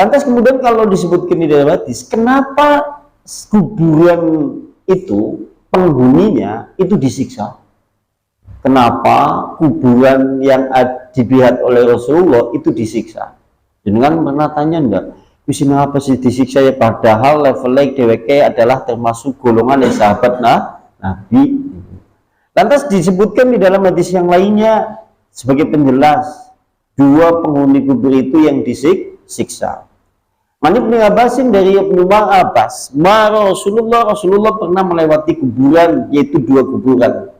Lantas kemudian kalau disebutkan di dalam hadis, kenapa kuburan itu penghuninya itu disiksa? Kenapa kuburan yang dilihat oleh Rasulullah itu disiksa? Dengan pernah tanya enggak? Bisa apa sih disiksa ya? Padahal levelnya DWK adalah termasuk golongan dari sahabat Nabi. Lantas disebutkan di dalam hadis yang lainnya sebagai penjelas dua penghuni kubur itu yang disiksa. Mani Ibnu Abbasin dari Ibnu Abbas, Rasulullah pernah melewati kuburan, yaitu dua kuburan.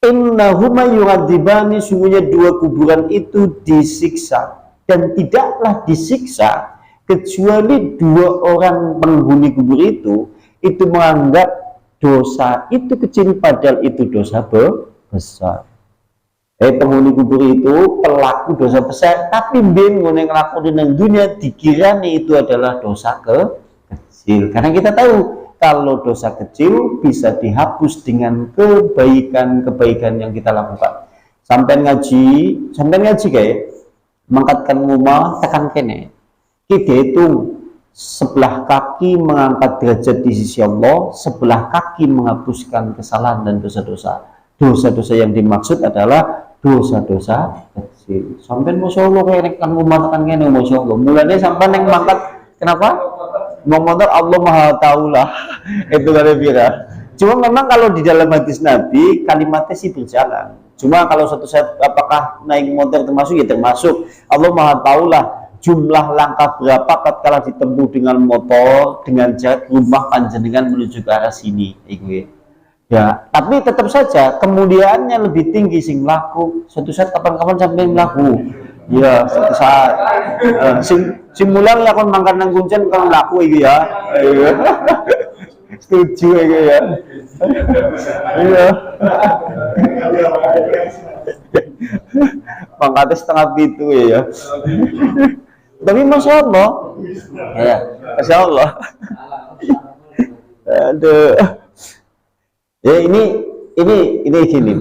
Innahuma yu'adzibani, sungguhnya dua kuburan itu disiksa, dan tidaklah disiksa kecuali dua orang penghuni kubur itu menganggap dosa itu kecil padahal itu dosa besar. Penghuni kubur itu pelaku dosa besar, tapi bingung yang ngelakuin di dunia dikira itu adalah dosa kecil. Karena kita tahu kalau dosa kecil bisa dihapus dengan kebaikan-kebaikan yang kita lakukan. Sampai ngaji kayak mengangkatkan rumah tekan kene. Kita hitung sebelah kaki mengangkat derajat di sisi Allah, sebelah kaki menghapuskan kesalahan dan dosa-dosa. Dosa-dosa yang dimaksud adalah dosa-dosa kecil. Sampai masya Allah kayak kan rumah tekan kene, masya Allah. Mulanya sampai yang mangkat, kenapa? Motor Allah Maha Tahu lah. Itu kan viral. Cuma memang kalau di dalam hadis Nabi kalimatnya sih berjalan. Cuma kalau suatu saat apakah naik motor termasuk, ya termasuk. Allah Maha Tahu lah jumlah langkah berapa tatkala ditempuh dengan motor dengan jarak rumah panjenengan menuju ke arah sini. Ya, tapi tetap saja kemuliaannya lebih tinggi sing laku. Suatu saat kapan-kapan sampai melaku. Ya, suatu saat sing mulang lakon mangkat nang kuncen kalau laku iki ya. Setuju ya. Iya. Pangkatnya setengah itu ya. Tapi masya Allah. Ya, masya Allah. Aduh. Ya ini gini.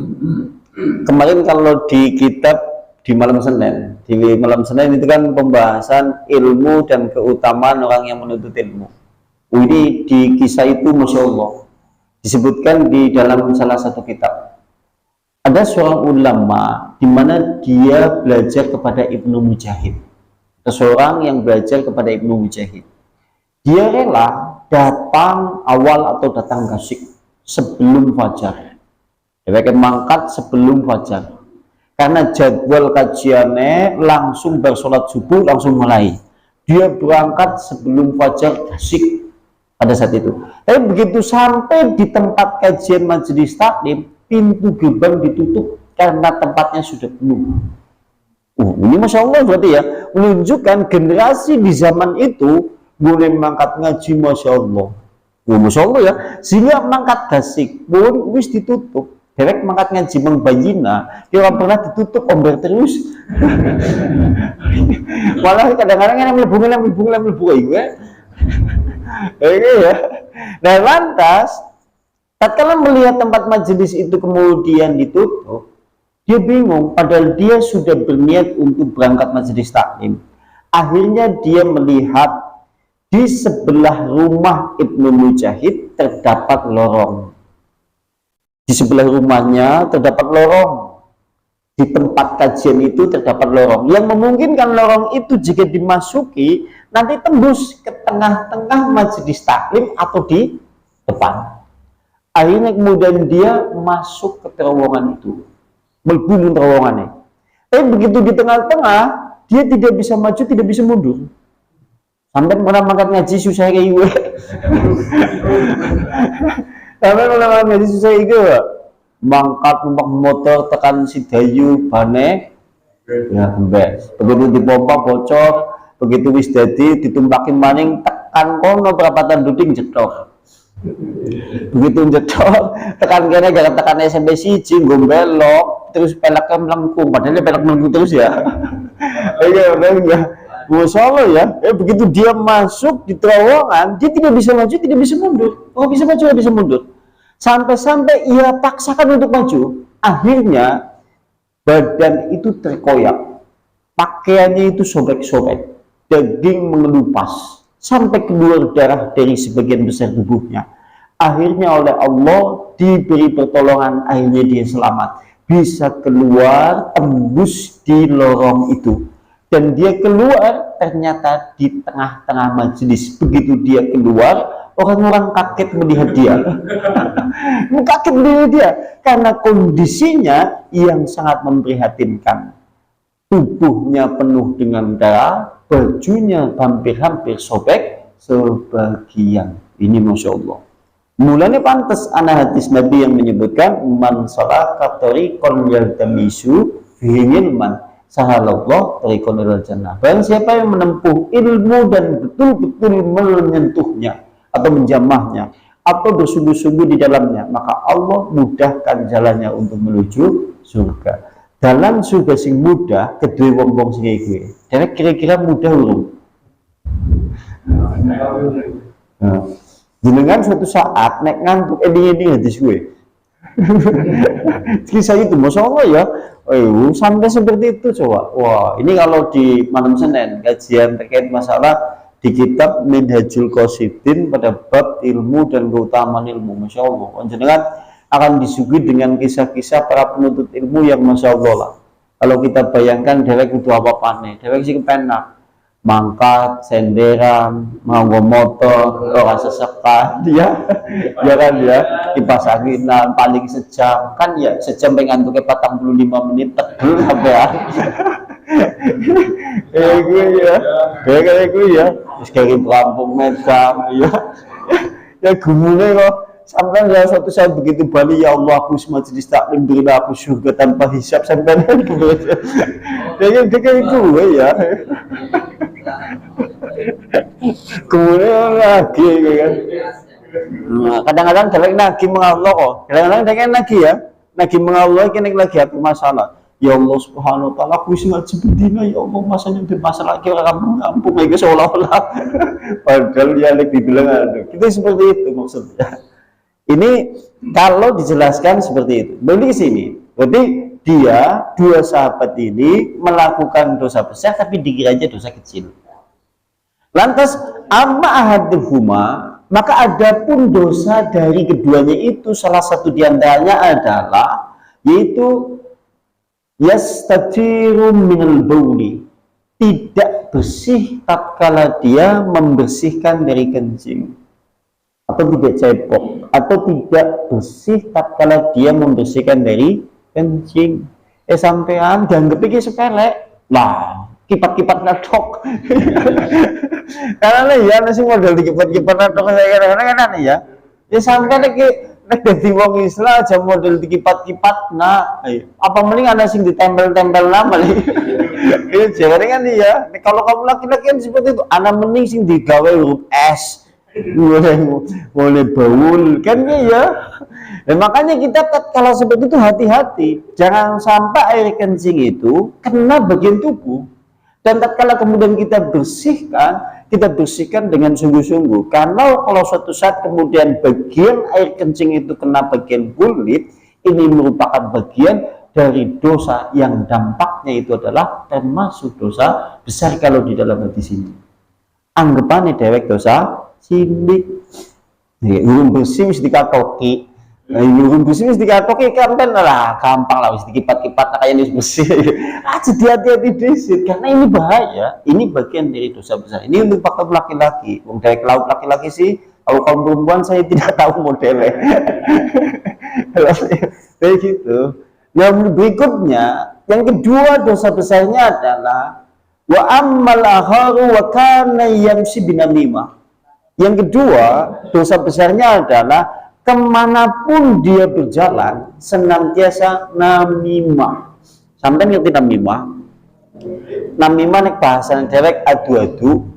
Kemarin kalau di kitab di malam Senin itu kan pembahasan ilmu dan keutamaan orang yang menuntut ilmu. Ini di kisah itu masya Allah disebutkan di dalam salah satu kitab. Ada seorang ulama di mana dia belajar kepada Ibnu Mujahid. Seseorang yang belajar kepada Ibnu Mujahid. Dia rela datang awal atau datang kasih sebelum fajar. Dia akan mangkat sebelum fajar. Karena jadwal kajiannya langsung bersolat subuh langsung mulai. Dia berangkat sebelum fajar kasih pada saat itu. Tapi begitu sampai di tempat kajian majelis taklim, pintu gerbang ditutup karena tempatnya sudah penuh. Ini masya Allah berarti ya menunjukkan generasi di zaman itu boleh mengangkat ngaji masya Allah. Masya Allah ya, sehingga mangkat dasik pun wis ditutup. Derek mangkat ngaji mengbayina, dia orang pernah ditutup omber terus. Malah kadang-kadang yang melebung ya. Ya. Nah lantas, tatkala melihat tempat majelis itu kemudian ditutup, dia bingung. Padahal dia sudah berniat untuk berangkat majelis taklim. Akhirnya dia melihat di sebelah rumah Ibnu Mujahid terdapat lorong. Di sebelah rumahnya terdapat lorong. Di tempat kajian itu terdapat lorong. Yang memungkinkan lorong itu jika dimasuki nanti tembus ke tengah-tengah majelis taklim atau di depan. Akhirnya kemudian dia masuk ke terowongan itu, melebur terowongannya. Tapi begitu di tengah-tengah dia tidak bisa maju, tidak bisa mundur. Sampai pernah mangkat ngaji susah kayak gue. Sampai pernah mangkat ngaji susah kayak gue. Mangkat numpak motor tekan Sidayu bane ya kembes. Begitu dipompa bocor, begitu wis dadi ditumpakin maning tekan kono perapatan duding jedok. Begitu jedok tekan kene gara tekan SMP siji nggo belok terus peleknya melengkung, padahal pelek melengkung terus ya. Iya benar. Masya Allah ya, begitu dia masuk di terowongan, dia tidak bisa maju, tidak bisa mundur. Oh bisa maju, tidak bisa mundur. Sampai-sampai ia paksakan untuk maju. Akhirnya badan itu terkoyak, pakaiannya itu sobek-sobek. daging mengelupas sampai keluar darah dari sebagian besar tubuhnya. Akhirnya oleh Allah diberi pertolongan, akhirnya dia selamat, bisa keluar tembus di lorong itu. Dan dia keluar ternyata di tengah-tengah majelis. Begitu dia keluar, orang-orang kaget melihat dia. Kaget melihat dia karena kondisinya yang sangat memprihatinkan. Tubuhnya penuh dengan darah, bajunya hampir-hampir sobek sebagian. Ini Masya Allah. Mulanya pantas anak hadis Nabi yang menyebutkan man salaka tariqan yaltamisu fihi ilman sahalallah tariqan ilal jannah. Barang siapa yang menempuh ilmu dan betul-betul menyentuhnya atau menjamahnya atau bersungguh-sungguh di dalamnya, maka Allah mudahkan jalannya untuk menuju surga. Dalam surga sing mudah kedua wong-wong sing iki. Kira-kira mudah belum? Jenengan suatu saat nek ngantuk ending-ending hadis gue. Kisah itu Masya Allah ya. Sampai seperti itu coba. Wah, ini kalau di malam Senin kajian terkait masalah di kitab Minhajul Qasidin pada bab ilmu dan keutamaan ilmu. Masya Allah. Jenengan akan disuguhi dengan kisah-kisah para penuntut ilmu yang Masya Allah lah. Kalau kita bayangkan dewek itu apa-apa nih, dewek sih kepenak mangkat, senderan, nganggo motor, orang sesekat, ya kan ya, kipas anginan paling sejam, kan ya sejam pengen tuh 45 menit tegel sampean. Gue ya, kayak gue ya, terus kayak Lampung Medan, ya gumune kok. Sampai dalam suatu saat begitu Bali, ya Allah aku majelis taklim berilah aku surga tanpa hisab sampai kayak gue ya. Kemudian lagi kan. Kadang-kadang delek nagih mengallah kok. Kadang-kadang delek nagih ya. Nagih mengallah kene lagi aku masalah. Ya Allah Subhanahu wa taala aku wis ngaji bendina ya Allah masanya di masalah ki ora rampung iki seolah-olah. Padahal ya lek dibilang ada. Kita seperti itu maksudnya. Ini kalau dijelaskan seperti itu. Berarti sini. Berarti dia dua sahabat ini melakukan dosa besar tapi dikira aja dosa kecil. Lantas amma ahaduhuma, maka adapun dosa dari keduanya itu salah satu diantaranya adalah yaitu yastatiru minal bauli, tidak bersih tatkala dia membersihkan dari kencing, atau tidak cepok, atau tidak bersih tatkala dia membersihkan dari kencing. Sampean dianggap iki sepele lah, kipat-kipat natok. Karena ya nasi model di kipat-kipat natok saya kadang-kadang ya. Ya sampai nek dadi wong Islam aja model di kipat-kipat nah. Apa mending ana sing ditempel-tempel nama nih. Ya jangan kan ya. Kalau kamu laki-laki kan seperti itu, ana mending sing digawe huruf S. Boleh baul kan ya. Dan makanya kita kalau seperti itu hati-hati, jangan sampai air kencing itu kena bagian tubuh. Dan tatkala kemudian kita bersihkan dengan sungguh-sungguh. Karena kalau suatu saat kemudian bagian air kencing itu kena bagian kulit, ini merupakan bagian dari dosa yang dampaknya itu adalah termasuk dosa besar kalau di dalam hadis ini. Anggapannya dewek dosa cilik. Urung bersih mesti dikatoki. Urung bersih mesti dikatoki kan lah gampang lah mesti dikipat-kipat kayak ini bersih. Jadi hati-hati dhisik karena ini bahaya. Ini bagian dari dosa besar. Ini untuk faktor laki-laki. Wong dewek laut laki-laki sih. Kalau kaum perempuan saya tidak tahu modelnya. Kayak gitu. Yang berikutnya, yang kedua dosa besarnya adalah wa ammal akharu wa kana yamshi binamimah. Yang kedua, dosa besarnya adalah kemanapun dia berjalan senantiasa namimah. Sampai ngerti namimah? Namimah nek bahasa dewek adu-adu.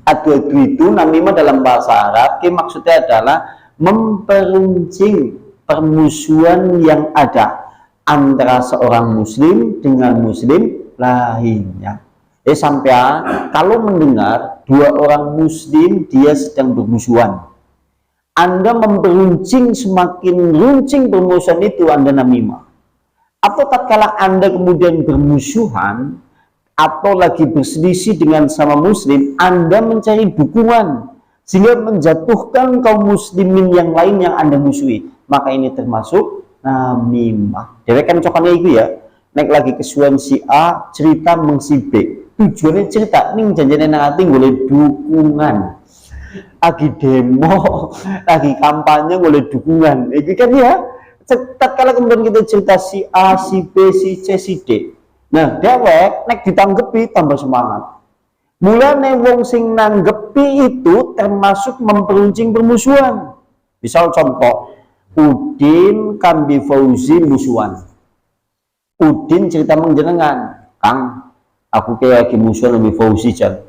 Adu-adu itu namimah dalam bahasa Arab, maksudnya adalah memperuncing permusuhan yang ada antara seorang muslim dengan muslim lainnya. Sampean kalau mendengar dua orang muslim dia sedang bermusuhan, Anda memperuncing, semakin runcing permusuhan itu Anda namimah. Atau tatkala Anda kemudian bermusuhan, atau lagi berselisih dengan sama muslim, Anda mencari dukungan sehingga menjatuhkan kaum muslimin yang lain yang Anda musuhi, maka ini termasuk namimah. Dewek kan cokannya itu ya, naik lagi kesuan si A cerita meng si B, tujuannya cerita ning janjane nang ati golek dukungan, lagi demo lagi kampanye golek dukungan itu kan ya. Tatkala kemudian kita cerita si A, si B, si C, si D, nah dewek nek ditanggepi tambah semangat. Mulane wong sing nanggepi itu termasuk memperuncing permusuhan. Misal contoh, Udin Kambi Fauzi musuhan. Udin cerita menjenengan, Kang, aku kayak lagi musuhan lebih Fauzi jan.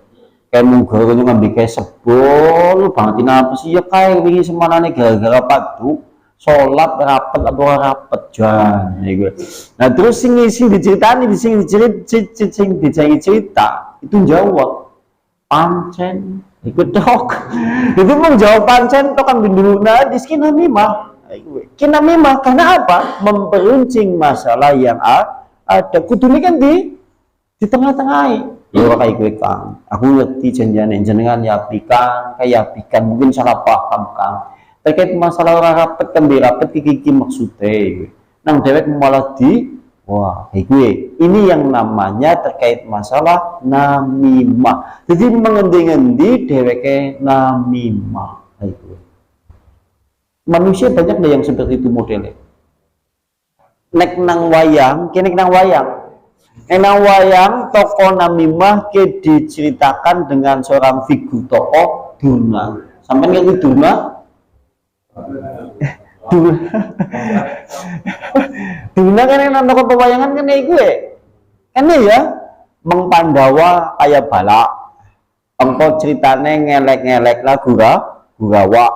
Kayak munggah kaya ngambil kayak sebol banget ini apa sih ya kayak wingi semanane gara-gara padu sholat rapet atau rapet jan gitu. Nah terus sing diceritani sing cerita itu jawab pancen ikut dok itu menjawab pancen tok kan dulu nah di sini namimah karena apa? Memperuncing masalah yang ada kudune kan di tengah-tengah. Ya kayak gue Kang, aku ngerti janjian jenengan ya kayak apikan mungkin salah paham Kang terkait masalah orang rapet kan dirapet kiki maksudnya nang dewek malah di wah kayak gue ini yang namanya terkait masalah namimah. Jadi mengendi-endi deweknya namimah kayak gue. Manusia banyak deh yang seperti itu modelnya. Nek nang wayang tokoh namimah ke diceritakan dengan seorang figur tokoh Duna. Sampai ngerti Duna? Duna kan yang nonton pewayangan kan gue kan ya Meng Pandawa kayak balak engkau ceritane ngelek-ngelek lah gurawa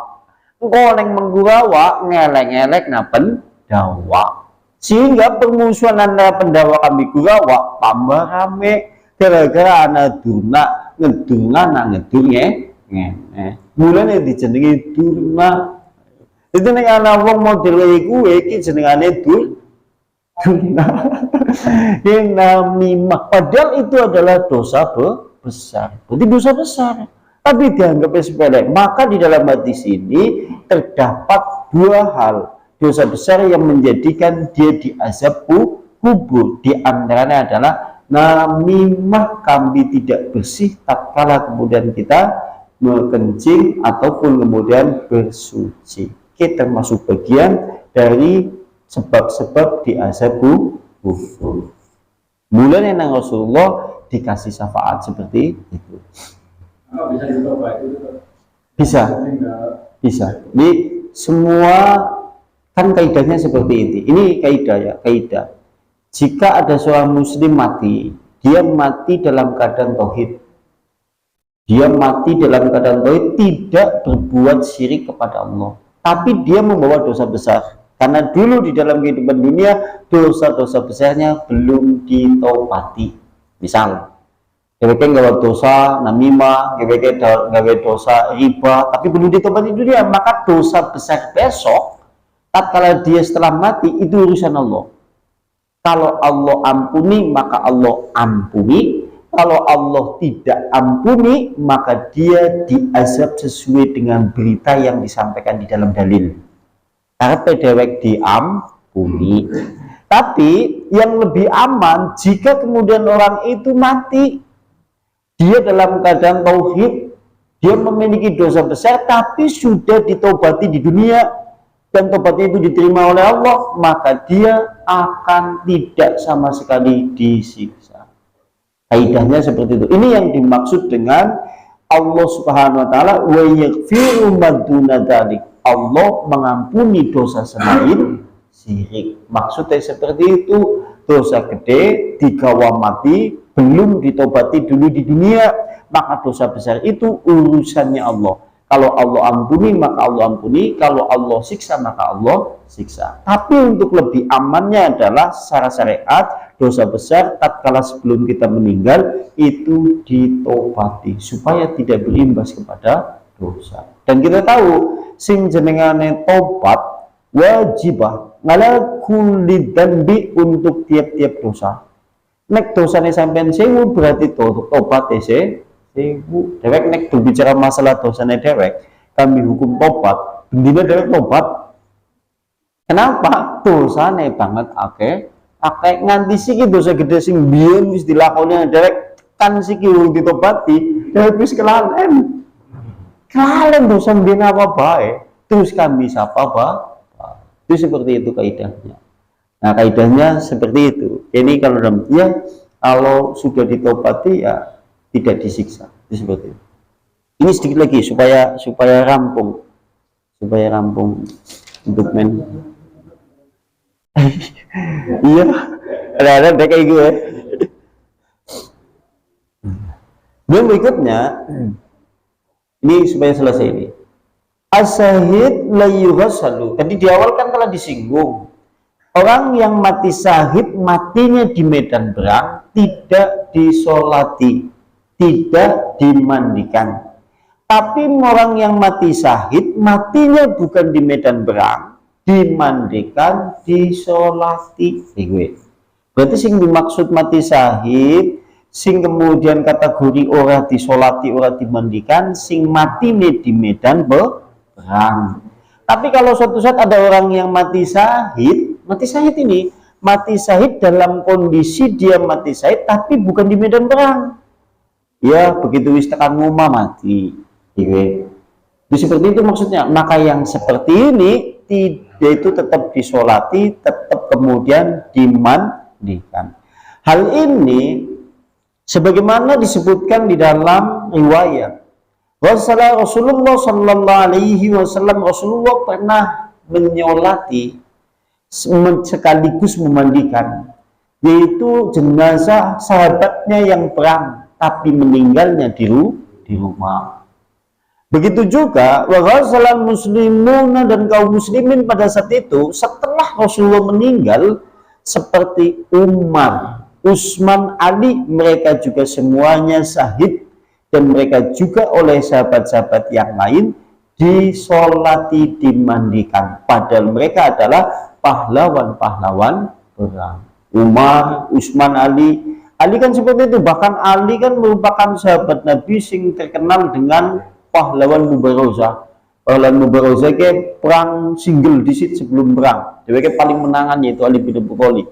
engkau neng menggurawa ngelek-ngelek napen dawa sehingga permusuhan antara Pendawa kami gurawa tambah rame gara-gara anak Duna ngedurnya mulanya dijenengi Duna. Itu nih anak wong model gue iki jenengane Duna. Yang namimah padahal itu adalah dosa besar. Berarti dosa besar. Tapi dianggap sepele. Maka di dalam hadis ini terdapat dua hal dosa besar yang menjadikan dia diazab kubur. Di antaranya adalah namimah kambing tidak bersih tatkala kemudian kita mengencing ataupun kemudian bersuci. Kita termasuk bagian dari sebab-sebab diazab kubur. Mulanya nang Rasulullah dikasih syafaat seperti itu. Bisa. Jadi semua kan kaidahnya seperti ini. Ini kaidah ya, kaidah. Jika ada seorang muslim mati, dia mati dalam keadaan tauhid. Dia mati dalam keadaan tauhid, tidak berbuat syirik kepada Allah. Tapi dia membawa dosa besar karena dulu di dalam kehidupan dunia dosa-dosa besarnya belum ditaubati. Misal GWK nggak dosa namimah, GWK nggak dosa riba, tapi belum ditaubati dunia, maka dosa besar besok tatkala dia setelah mati itu urusan Allah. Kalau Allah ampuni maka Allah ampuni. Kalau Allah tidak ampuni, maka dia diazab sesuai dengan berita yang disampaikan di dalam dalil. Karena dewek diampuni. Tapi yang lebih aman jika kemudian orang itu mati, dia dalam keadaan tauhid, dia memiliki dosa besar, tapi sudah ditobati di dunia dan tobatnya itu diterima oleh Allah, maka dia akan tidak sama sekali disiksa. Kaidahnya seperti itu. Ini yang dimaksud dengan Allah Subhanahu wa taala wa yaghfiru ma duna dzalik. Allah mengampuni dosa selain syirik. Maksudnya seperti itu. Dosa gede digawa mati belum ditobati dulu di dunia, maka dosa besar itu urusannya Allah. Kalau Allah ampuni maka Allah ampuni, kalau Allah siksa maka Allah siksa. Tapi untuk lebih amannya adalah secara syariat dosa besar tatkala sebelum kita meninggal itu ditobati supaya tidak berimbas kepada dosa. Dan kita tahu sing jenengane tobat wajibah ngala kulli dzambi untuk tiap-tiap dosa. nek dosane sampean 1000 berarti tobat se 1000. Dewek nek berbicara masalah dosane dewek, kami hukum tobat, bendina dewek tobat. Kenapa? Dosane banget akeh nganti siki dosa gede sing biyen wis dilakoni dewek kan siki urung ditobati, dewek wis kelalen. Kelalen dosa biyen apa bae, terus kami sapa itu seperti itu kaidahnya. Nah, kaidahnya seperti itu. Ini kalau kalau sudah ditobati ya tidak disiksa. Itu seperti itu. Ini sedikit lagi supaya rampung untuk iya, ada kayak gue. Yang berikutnya, ini supaya selesai ini. As-syahid la yughassalu. Tadi di awal kan telah disinggung. Orang yang mati syahid, matinya di medan perang, tidak disolati, tidak dimandikan. Tapi orang yang mati syahid, matinya bukan di medan perang, dimandikan, disolati. Berarti sing dimaksud mati syahid, sing kemudian kategori ora disolati, ora dimandikan, sing mati di medan perang. Tapi kalau suatu saat ada orang yang mati syahid ini mati syahid dalam kondisi dia mati syahid tapi bukan di medan perang. Ya, begitu wis tekan ngomah mati. Jadi seperti itu maksudnya. Maka yang seperti ini tidak itu tetap disolati, tetap kemudian dimandikan. Hal ini sebagaimana disebutkan di dalam riwayat. Rasulullah Sallallahu Alaihi Wasallam pernah menyolati sekaligus memandikan, yaitu jenazah sahabatnya yang perang tapi meninggalnya di rumah. Begitu juga Rasulullah muslimun dan kaum muslimin pada saat itu setelah Rasulullah meninggal seperti Umar, Utsman, Ali, mereka juga semuanya syahid dan mereka juga oleh sahabat-sahabat yang lain disolati, dimandikan, padahal mereka adalah pahlawan-pahlawan perang. Umar, Utsman, Ali kan seperti itu. Bahkan Ali kan merupakan sahabat Nabi sing terkenal dengan pahlawan mubarozah. Pahlawan mubarozah ke perang single disit sebelum perang. Dia paling menangan yaitu Ali bin Abi Thalib.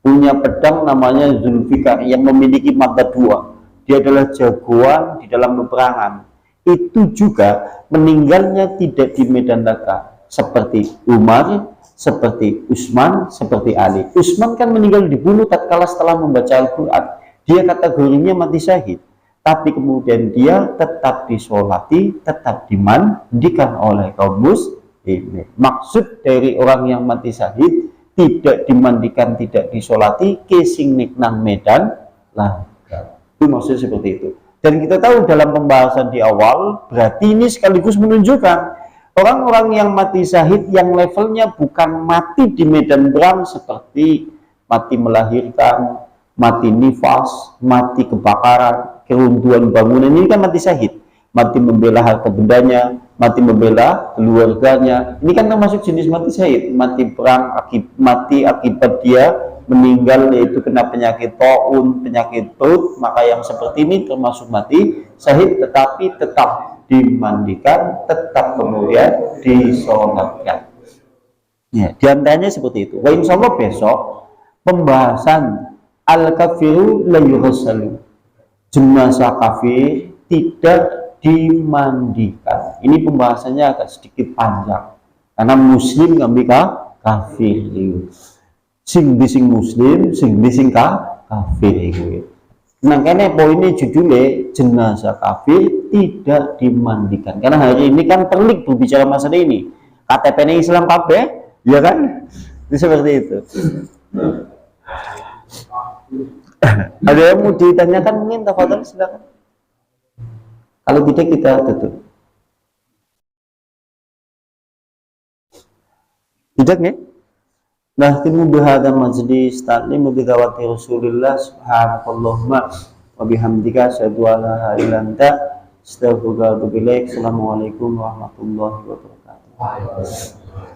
Punya pedang namanya Zulfikar yang memiliki mata dua. Dia adalah jagoan di dalam peperangan. Itu juga meninggalnya tidak di medan daga seperti Umar, seperti Utsman, seperti Ali. Utsman kan meninggal dibunuh tatkala setelah membaca Al-Quran. Dia kategorinya mati syahid, tapi kemudian dia tetap disolati, tetap dimandikan oleh kaum muslimin. Maksud dari orang yang mati syahid tidak dimandikan, tidak disolati, kesing nang medan lah. Itu maksudnya seperti itu. Dan kita tahu dalam pembahasan di awal, berarti ini sekaligus menunjukkan orang-orang yang mati syahid yang levelnya bukan mati di medan perang seperti mati melahirkan, mati nifas, mati kebakaran, keruntuhan bangunan, ini kan mati syahid. Mati membela harta bendanya, mati membela keluarganya. Ini kan termasuk jenis mati syahid. Mati perang, mati akibat dia meninggal yaitu kena penyakit taun, penyakit perut, maka yang seperti ini termasuk mati syahid, tetapi tetap dimandikan, tetap kemudian disolatkan. Ya, diantaranya seperti itu. Wah, insya Allah besok pembahasan al-kafiru la yughassalu, jenazah kafir tidak dimandikan. Ini pembahasannya agak sedikit panjang karena muslim ngambil kafir. Sing muslim, sing kafir itu. Nah, kene poinnya judulnya jenazah kafir tidak dimandikan. Karena hari ini kan perlik berbicara masalah ini. KTP-nya Islam kabeh, ya kan? Itu seperti itu. Ada yang mau ditanyakan mungkin, tafadhol silakan. Kalau tidak kita tutup. Tidak nih? Nahtimu bihadza majlis ta'limu bi dawati Rasulillah subhanakallahumma wa bihamdika asyhadu an la ilaha illa anta astaghfiruka wa atubu ilaik. Assalamualaikum warahmatullahi wabarakatuh.